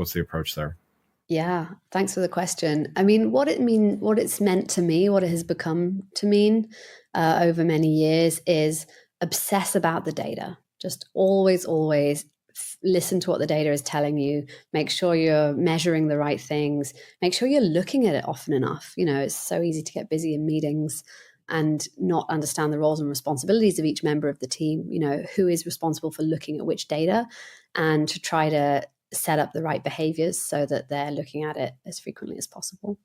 What's the approach there? Yeah, thanks for the question. I mean, what it's meant to me, what it has become to mean over many years is obsess about the data. Just always, always listen to what the data is telling you. Make sure you're measuring the right things. Make sure you're looking at it often enough. It's so easy to get busy in meetings and not understand the roles and responsibilities of each member of the team. Who is responsible for looking at which data, and to try to set up the right behaviors so that they're looking at it as frequently as possible.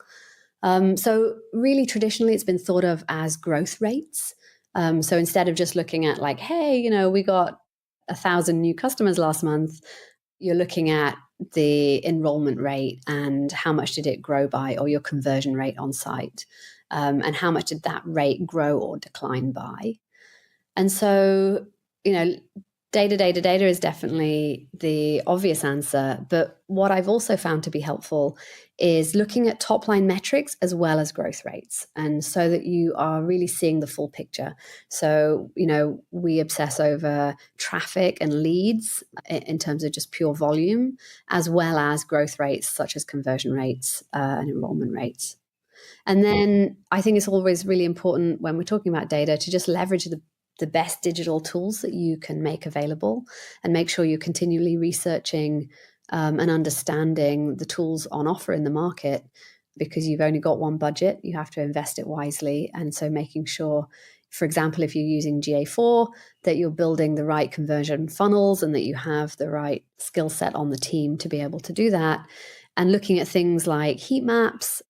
So really traditionally it's been thought of as growth rates. So instead of just looking at like, hey, we got 1,000 new customers last month, you're looking at the enrollment rate and how much did it grow by, or your conversion rate on site, and how much did that rate grow or decline by. And so, data is definitely the obvious answer. But what I've also found to be helpful is looking at top line metrics as well as growth rates. And so that you are really seeing the full picture. So, we obsess over traffic and leads in terms of just pure volume, as well as growth rates such as conversion rates and enrollment rates. And then I think it's always really important when we're talking about data to just leverage the best digital tools that you can make available, and make sure you're continually researching and understanding the tools on offer in the market, because you've only got one budget. You have to invest it wisely. And so making sure, for example, if you're using GA4, that you're building the right conversion funnels and that you have the right skill set on the team to be able to do that. And looking at things like heat maps,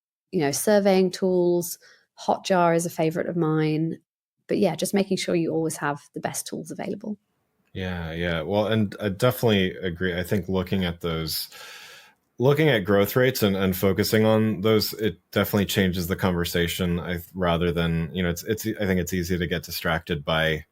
surveying tools. Hotjar is a favorite of mine. But yeah, just making sure you always have the best tools available. Yeah. Well, and I definitely agree. I think looking at growth rates and focusing on those, it definitely changes the conversation. Rather than, I think it's easy to get distracted by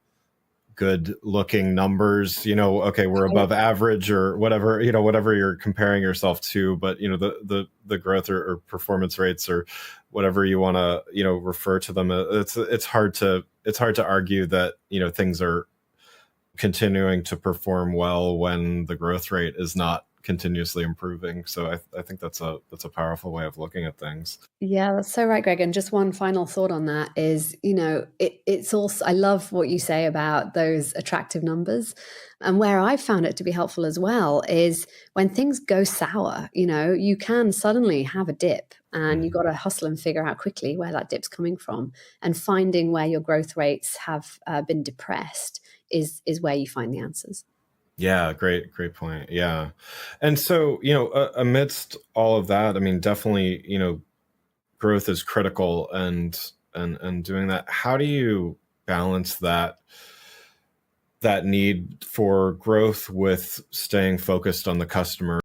good looking numbers, okay, we're above average or whatever, whatever you're comparing yourself to, but the growth or performance rates or whatever you want to, refer to them. It's hard to argue that, things are continuing to perform well when the growth rate is not continuously improving. So I think that's a powerful way of looking at things. Yeah, that's so right, Greg. And just one final thought on that is, it's also, I love what you say about those attractive numbers. And where I've found it to be helpful as well is when things go sour, you can suddenly have a dip, and you've got to hustle and figure out quickly where that dip's coming from, and finding where your growth rates have been depressed is where you find the answers. Yeah, great point. Yeah. And so, amidst all of that, I mean, definitely, growth is critical, and doing that. How do you balance that need for growth with staying focused on the customer